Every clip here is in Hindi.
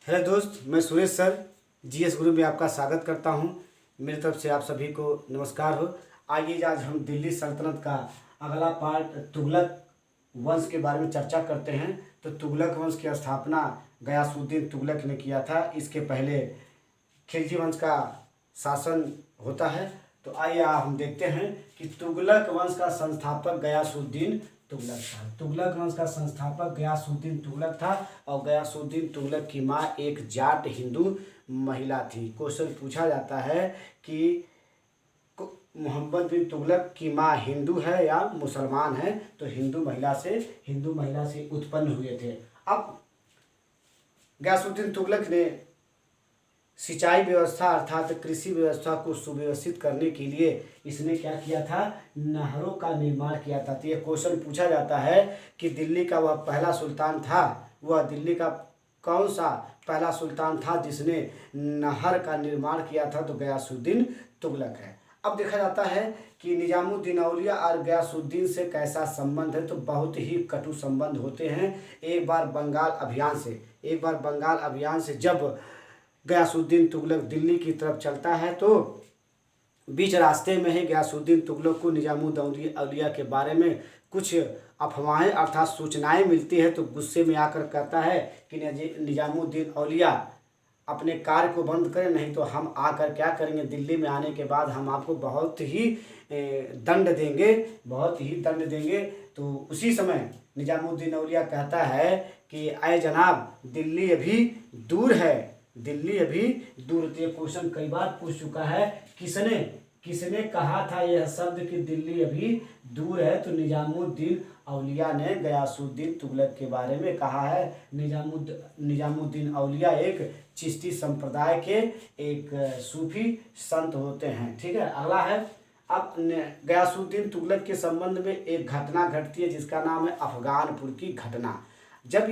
हेलो दोस्त, मैं सुरेश सर जीएस गुरु में आपका स्वागत करता हूं। मेरी तरफ से आप सभी को नमस्कार हो। आइए आज हम दिल्ली सल्तनत का अगला पार्ट तुगलक वंश के बारे में चर्चा करते हैं। तो तुगलक वंश की स्थापना गयासुद्दीन तुगलक ने किया था। इसके पहले खिलजी वंश का शासन होता है। तो आइए हम देखते हैं कि तुगलक वंश का संस्थापक गयासुद्दीन तुगलक था। तुगलक वंश का संस्थापक गयासुद्दीन तुगलक था और गयासुद्दीन तुगलक की माँ एक जाट हिंदू महिला थी। क्वेश्चन पूछा जाता है कि मोहम्मद बिन तुगलक की माँ हिंदू है या मुसलमान है। तो हिंदू महिला से उत्पन्न हुए थे। अब गयासुद्दीन तुगलक ने सिंचाई व्यवस्था अर्थात कृषि व्यवस्था को सुव्यवस्थित करने के लिए इसने क्या किया था, नहरों का निर्माण किया था। तो ये क्वेश्चन पूछा जाता है कि दिल्ली का वह पहला सुल्तान था, वह दिल्ली का कौन सा पहला सुल्तान था जिसने नहर का निर्माण किया था। तो गयासुद्दीन तुगलक है। अब देखा जाता है कि निजामुद्दीन औलिया और गयासुद्दीन से कैसा संबंध है। तो बहुत ही कटु संबंध होते हैं। एक बार बंगाल अभियान से जब गयासुद्दीन तुगलक दिल्ली की तरफ चलता है तो बीच रास्ते में ही गयासुद्दीन तुगलक को निजामुद्दीन औलिया के बारे में कुछ अफवाहें अर्थात सूचनाएं मिलती है। तो गुस्से में आकर कहता है कि निजामुद्दीन औलिया अपने कार्य को बंद करें, नहीं तो हम आकर क्या करेंगे, दिल्ली में आने के बाद हम आपको बहुत ही दंड देंगे। तो उसी समय निजामुद्दीन औलिया कहता है कि अय जनाब, दिल्ली अभी दूर है। तो ये क्वेश्चन कई बार पूछ चुका है, किसने कहा था यह शब्द कि दिल्ली अभी दूर है। तो निजामुद्दीन औलिया ने गयासुद्दीन तुगलक के बारे में कहा है। निजामुद्दीन औलिया एक चिश्ती संप्रदाय के एक सूफी संत होते हैं। ठीक है, अगला है। अब गयासुद्दीन तुगलक के संबंध में एक घटना घटती है जिसका नाम है अफगानपुर की घटना। जब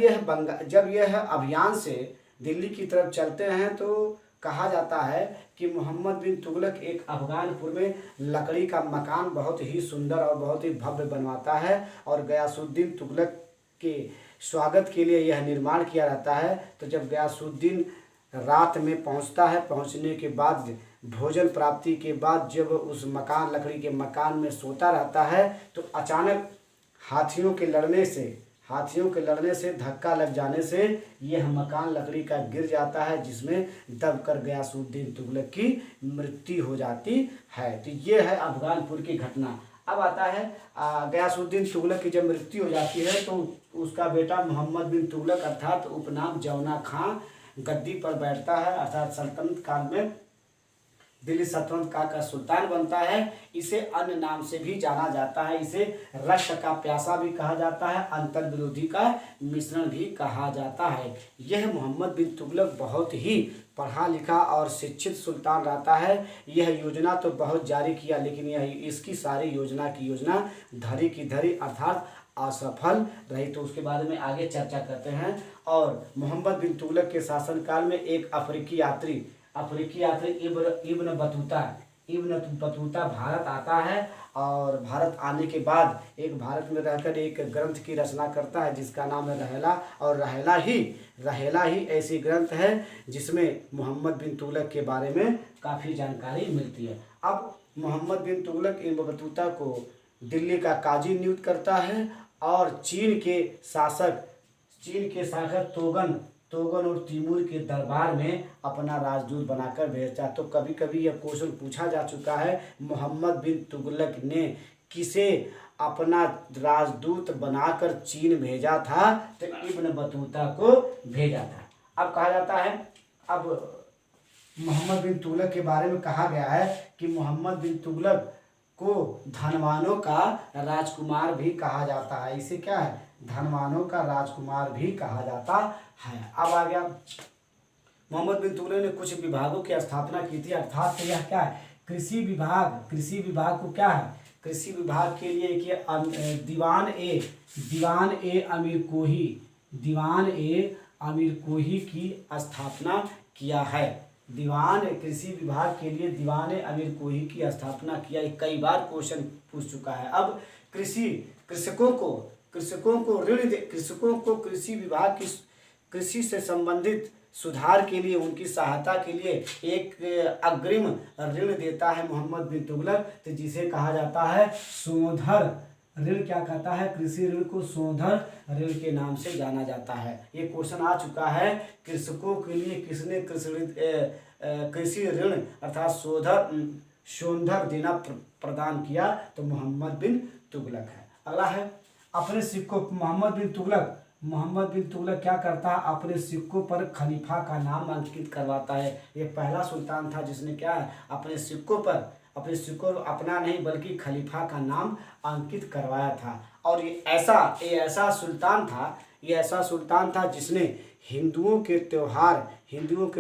यह अभियान से दिल्ली की तरफ चलते हैं तो कहा जाता है कि मोहम्मद बिन तुगलक एक अफगानपुर में लकड़ी का मकान बहुत ही सुंदर और बहुत ही भव्य बनवाता है और गयासुद्दीन तुगलक के स्वागत के लिए यह निर्माण किया जाता है। तो जब गयासुद्दीन रात में पहुंचता है, पहुंचने के बाद भोजन प्राप्ति के बाद जब उस लकड़ी के मकान में सोता रहता है तो अचानक हाथियों के लड़ने से धक्का लग जाने से यह मकान लकड़ी का गिर जाता है, जिसमें दबकर गयासुद्दीन तुगलक की मृत्यु हो जाती है। तो ये है अफगानपुर की घटना। अब आता है गयासुद्दीन तुगलक की जब मृत्यु हो जाती है तो उसका बेटा मोहम्मद बिन तुगलक अर्थात उपनाम जौना खां गद्दी पर बैठता है, अर्थात सल्तनत काल में दिल्ली सल्तनत का सुल्तान बनता है। इसे अन्य नाम से भी जाना जाता है। इसे रक्त का प्यासा भी कहा जाता है, अंतर विरोधी का मिश्रण भी कहा जाता है। यह मोहम्मद बिन तुगलक बहुत ही पढ़ा लिखा और शिक्षित सुल्तान रहता है। यह योजना तो बहुत जारी किया, लेकिन इसकी सारी योजना धरी की धरी अर्थात असफल रही। तो उसके बारे में आगे चर्चा करते हैं। और मोहम्मद बिन तुगलक के शासनकाल में एक अफ्रीकी यात्री इब्न बतूता भारत आता है और भारत आने के बाद भारत में रहकर एक ग्रंथ की रचना करता है जिसका नाम है रहेला। और रहेला ही ऐसी ग्रंथ है जिसमें मोहम्मद बिन तुगलक के बारे में काफ़ी जानकारी मिलती है। अब मोहम्मद बिन तुगलक इब्न बतूता को दिल्ली का काजी नियुक्त करता है और चीन के शासक तोगन और तिमूर के दरबार में अपना राजदूत बनाकर भेजा। तो कभी कभी यह क्वेश्चन पूछा जा चुका है, मोहम्मद बिन तुगलक ने किसे अपना राजदूत बनाकर चीन भेजा था। तो इब्न बतूता को भेजा था। अब कहा जाता है, अब मोहम्मद बिन तुगलक के बारे में कहा गया है कि मोहम्मद बिन तुगलक को धनवानों का राजकुमार भी कहा जाता है। इसे क्या है, धनवानों का राजकुमार भी कहा जाता है। अब आ गया, मोहम्मद बिन तुगलक ने कुछ विभागों की स्थापना की थी, अर्थात यह क्या है, कृषि विभाग को क्या है, कृषि विभाग के लिए कि दीवान ए अमीर कोही की स्थापना किया है। कृषि विभाग के लिए दीवान अमीर कोही की स्थापना किया। कई बार क्वेश्चन पूछ चुका है। अब कृषकों को कृषि विभाग कृषि से संबंधित सुधार के लिए, उनकी सहायता के लिए एक अग्रिम ऋण देता है मोहम्मद बिन तुगलक, तो जिसे कहा जाता है सोधर ऋण। क्या कहता है? कृषि ऋण को सोधर ऋण के नाम से जाना जाता है। ये क्वेश्चन आ चुका है, कृषकों के लिए किसने कृषि ऋण अर्थात सोधर देना प्रदान किया? तो मोहम्मद बिन तुगलक है। अगला है अपने सिक्कों, मोहम्मद बिन तुगलक क्या करता है? अपने सिक्कों पर खलीफा का नाम अंकित करवाता है। ये पहला सुल्तान था जिसने क्या है, अपने सिक्कों अपना नहीं बल्कि खलीफा का नाम अंकित करवाया था। और ये ऐसा सुल्तान था जिसने हिंदुओं के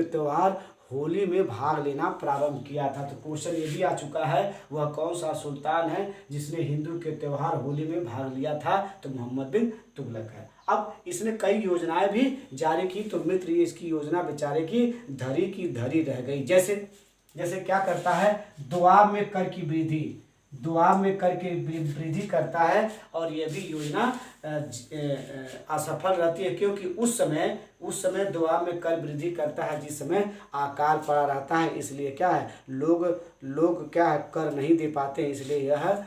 त्योहार होली में भाग लेना प्रारंभ किया था। तो क्वेश्चन ये भी आ चुका है, वह कौन सा सुल्तान है जिसने हिंदू के त्योहार होली में भाग लिया था? तो मोहम्मद बिन तुगलक है। अब इसने कई योजनाएं भी जारी की, तो मित्र ये इसकी योजना बेचारे की धरी रह गई। जैसे क्या करता है? दुआब में कर की वृद्धि करता है, और यह भी योजना असफल रहती है, क्योंकि उस समय दुआब में कर वृद्धि करता है जिस समय अकाल पड़ा रहता है। इसलिए क्या है, लोग क्या है, कर नहीं दे पाते हैं, इसलिए यह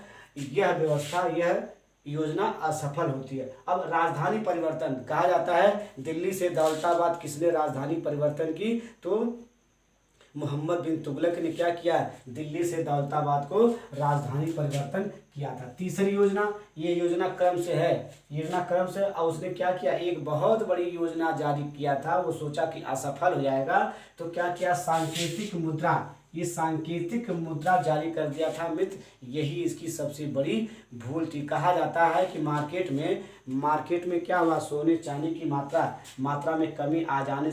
योजना असफल होती है। अब राजधानी परिवर्तन कहा जाता है, दिल्ली से दौलताबाद किसने राजधानी परिवर्तन की? तो मोहम्मद बिन तुगलक ने क्या किया? दिल्ली से दौलताबाद को राजधानी परिवर्तन किया था। तीसरी योजना, ये योजना क्रम से और उसने क्या किया? एक बहुत बड़ी योजना जारी किया था। वो सोचा कि असफल हो जाएगा, तो क्या किया? सांकेतिक मुद्रा जारी कर दिया था मित्र। यही इसकी सबसे बड़ी भूल थी। कहा जाता है कि मार्केट में क्या हुआ, सोने चांदी की मात्रा में कमी आ जाने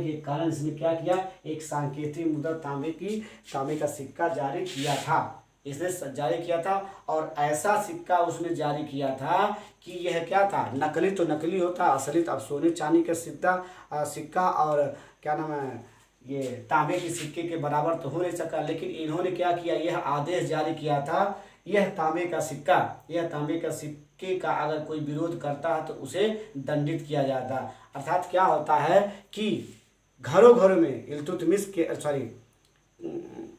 के कारण इसने क्या किया? एक सांकेतिक मुद्रा तांबे का सिक्का जारी किया था। और ऐसा सिक्का उसने जारी किया था कि यह क्या था, नकली तो नकली होता, असली अब सोने चांदी का सिक्का और क्या नाम है, ये तांबे के सिक्के के बराबर तो हो नहीं सका। लेकिन इन्होंने क्या किया? यह आदेश जारी किया था, यह तांबे का सिक्के का अगर कोई विरोध करता है तो उसे दंडित किया जाता। अर्थात क्या होता है कि घरों में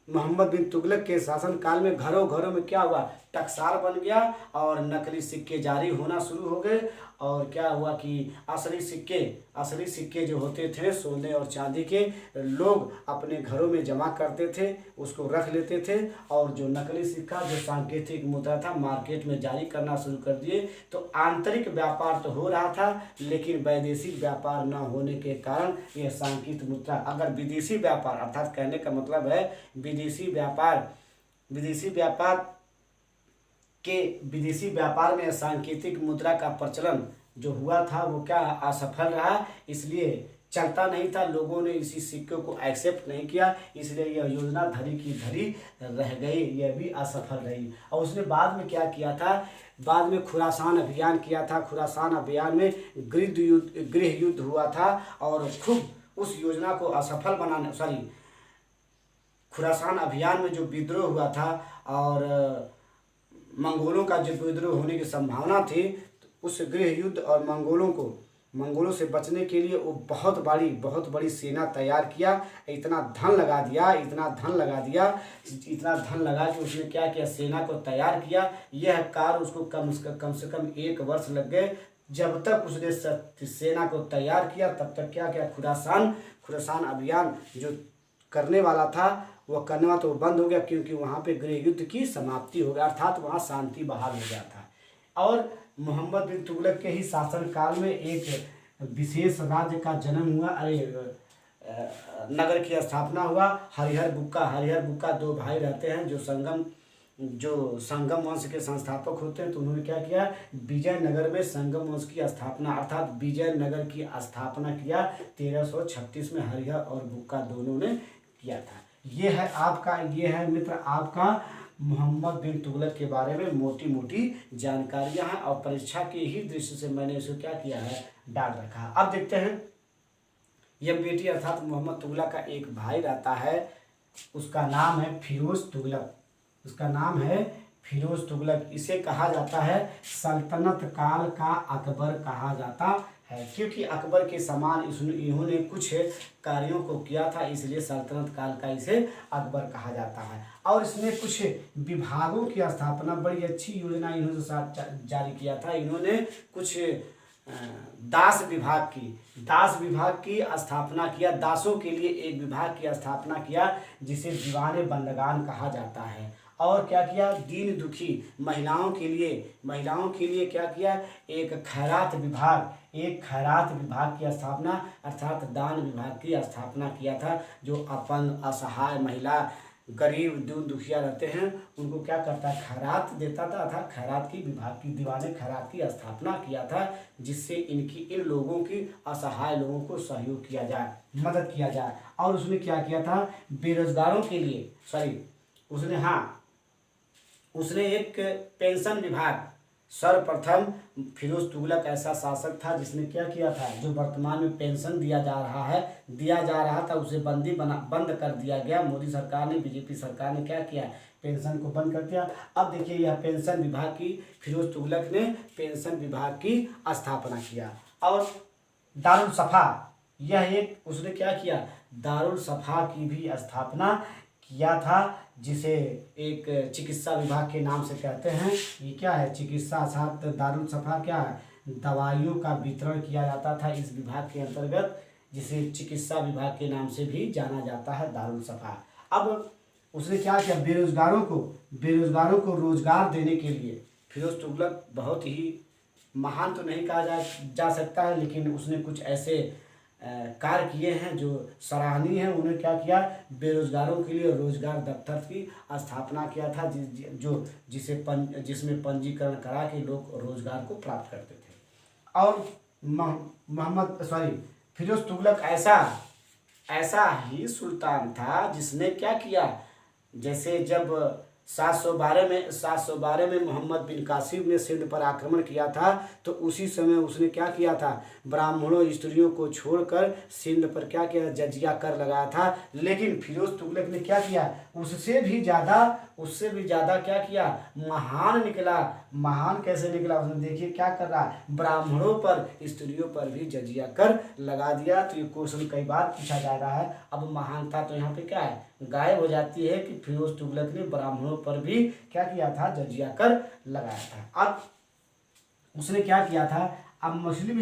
मोहम्मद बिन तुगलक के शासनकाल में घरों में क्या हुआ? टकसाल बन गया और नकली सिक्के जारी होना शुरू हो गए। और क्या हुआ कि असली सिक्के जो होते थे सोने और चांदी के, लोग अपने घरों में जमा करते थे, उसको रख लेते थे, और जो नकली सिक्का जो सांकेतिक मुद्रा था मार्केट में जारी करना शुरू कर दिए। तो आंतरिक व्यापार तो हो रहा था, लेकिन वैदेशिक व्यापार न होने के कारण यह सांकेतिक मुद्रा, अगर विदेशी व्यापार, अर्थात कहने का मतलब है विदेशी व्यापार में सांकेतिक मुद्रा का प्रचलन जो हुआ था वो क्या असफल रहा, इसलिए चलता नहीं था, लोगों ने इसी सिक्के को एक्सेप्ट नहीं किया, इसलिए यह योजना धरी की धरी रह गई, यह भी असफल रही। और उसने बाद में क्या किया था? बाद में खुरासान अभियान किया था। खुरासान अभियान में गृह युद्ध हुआ था, और खूब उस योजना को असफल खुरासान अभियान में जो विद्रोह हुआ था और मंगोलों का जो विद्रोह होने की संभावना थी, तो उस गृह युद्ध और मंगोलों से बचने के लिए वो बहुत बड़ी सेना तैयार किया। इतना धन लगा कि उसने क्या किया? सेना को तैयार किया। यह कार्य उसको कम से कम 1 वर्ष लग गए। जब तक उसने सेना को तैयार किया तब तक क्या किया? खुरासान अभियान जो करने वाला था वह करना तो बंद हो गया, क्योंकि वहाँ पे गृह युद्ध की समाप्ति हो गया, अर्थात वहाँ शांति बहाल हो गया था। और मोहम्मद बिन तुगलक के ही शासनकाल में एक विशेष राज्य का जन्म हुआ, नगर की स्थापना हुआ। हरिहर बुक्का 2 भाई रहते हैं जो संगम वंश के संस्थापक होते हैं। तो उन्होंने क्या किया? विजयनगर में संगम वंश की स्थापना, अर्थात विजयनगर की स्थापना किया 1336 में। हरिहर और बुक्का दोनों ने किया था। ये है मित्र आपका मोहम्मद बिन तुगलक के बारे में मोटी जानकारियां हैं, और परीक्षा के ही दृष्टि से मैंने इसे क्या किया है? डाल रखा है। अब देखते हैं, यह बेटी अर्थात मोहम्मद तुगलक का एक भाई रहता है, उसका नाम है फिरोज तुगलक। इसे कहा जाता है सल्तनत काल का अकबर कहा जाता है, क्योंकि अकबर के समान इन्होंने कुछ कार्यों को किया था, इसलिए सल्तनत काल का इसे अकबर कहा जाता है। और इसने कुछ विभागों की स्थापना, बड़ी अच्छी योजना इन्होंने जारी किया था। इन्होंने कुछ दास विभाग की स्थापना किया। दासों के लिए एक विभाग की स्थापना किया जिसे दीवाने बंदगान कहा जाता है। और क्या किया, दीन दुखी महिलाओं के लिए क्या किया, एक खैरात विभाग की स्थापना अर्थात दान विभाग की स्थापना किया था। जो अपंग, असहाय महिला, गरीब, दीन दुखिया रहते हैं उनको क्या करता है, खैरात देता था, अर्थात खैरात की विभाग की दीवाने खैरात की स्थापना किया था, जिससे इन लोगों की, असहाय लोगों को सहयोग किया जाए, मदद किया जाए। और उसने क्या किया था, बेरोजगारों के लिए उसने एक पेंशन विभाग, सर्वप्रथम फिरोज तुगलक ऐसा शासक था जिसने क्या किया था, जो वर्तमान में पेंशन दिया जा रहा था उसे बंद कर दिया गया। मोदी सरकार ने, बीजेपी सरकार ने क्या किया, पेंशन को बंद कर दिया। अब देखिए यह पेंशन विभाग की, फिरोज तुगलक ने पेंशन विभाग की स्थापना किया। और दारुल सफा, उसने क्या किया, दारुल सफा की भी स्थापना किया था, जिसे एक चिकित्सा विभाग के नाम से कहते हैं। ये क्या है, चिकित्सा अर्थात दारुल सफा क्या है, दवाइयों का वितरण किया जाता था इस विभाग के अंतर्गत, जिसे चिकित्सा विभाग के नाम से भी जाना जाता है, दारुल सफा। अब उसने क्या किया, बेरोजगारों को रोजगार देने के लिए फिरोज तुगलक बहुत ही महान तो नहीं कहा जा सकता है, लेकिन उसने कुछ ऐसे कार्य किए हैं जो सराहनीय है। उन्होंने क्या किया, बेरोजगारों के लिए रोजगार दफ्तर की स्थापना किया था, जिसमें पंजीकरण करा के लोग रोजगार को प्राप्त करते थे। और फिरोज तुगलक ऐसा ही सुल्तान था जिसने क्या किया, जैसे जब 712 में मोहम्मद बिन कासिम ने सिंध पर आक्रमण किया था, तो उसी समय उसने क्या किया था, ब्राह्मणों, स्त्रियों को छोड़कर सिंध पर क्या किया, जजिया कर लगाया था। लेकिन फिरोज तुगलक ने क्या किया, उससे भी ज़्यादा क्या किया, महान कैसे निकला, उसने देखिए क्या कर रहा है, ब्राह्मणों पर, स्त्रियों पर भी जजिया कर लगा दिया। तो ये क्वेश्चन कई बार पूछा जा रहा है। अब महानता तो यहाँ पे क्या है, गायब हो जाती है कि फिरोज तुगलक ने ब्राह्मणों पर भी क्या किया था, जजिया कर लगाया था। अब उसने क्या किया था, अब मुस्लिम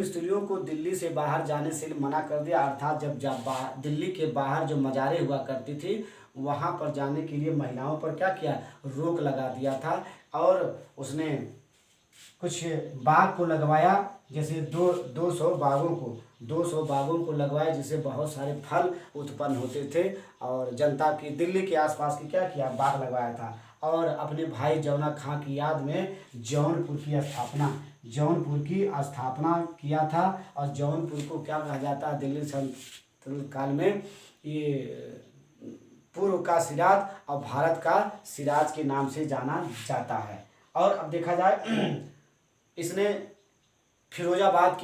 स्त्रियों को दिल्ली से बाहर जाने से मना कर दिया। अर्थात जब दिल्ली के बाहर जो मज़ारें हुआ करती थी वहाँ पर जाने के लिए महिलाओं पर क्या किया, रोक लगा दिया था। और उसने कुछ बाग को लगवाया, जैसे 200 बागों को लगवाया, जिससे बहुत सारे फल उत्पन्न होते थे। और जनता की, दिल्ली के आसपास की क्या किया, बाग लगवाया था। और अपने भाई जौना खां की याद में जौनपुर की स्थापना किया था। और जौनपुर को क्या कहा जाता है, दिल्ली सल्तनत काल में ये पूर्व का सिराज और भारत का सिराज के नाम से जाना जाता है। और अब देखा जाए इसने फिरोजाबाद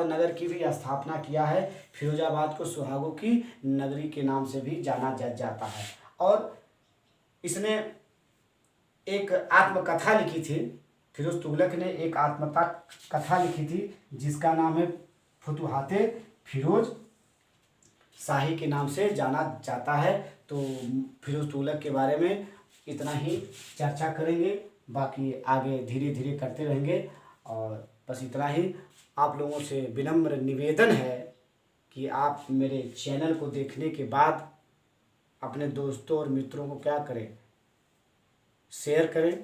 नगर की भी स्थापना किया है। फिरोजाबाद को सुहागों की नगरी के नाम से भी जाना जाता है। और इसने एक आत्मकथा लिखी थी, फिरोज तुगलक ने एक आत्मकथा लिखी थी जिसका नाम है फुतुहाते फिरोज शाही के नाम से जाना जाता है। तो फिरोज तुगलक के बारे में इतना ही चर्चा करेंगे, बाकी आगे धीरे धीरे करते रहेंगे। और बस इतना ही, आप लोगों से विनम्र निवेदन है कि आप मेरे चैनल को देखने के बाद अपने दोस्तों और मित्रों को क्या करें, शेयर करें।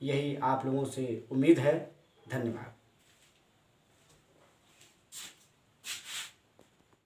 यही आप लोगों से उम्मीद है। धन्यवाद।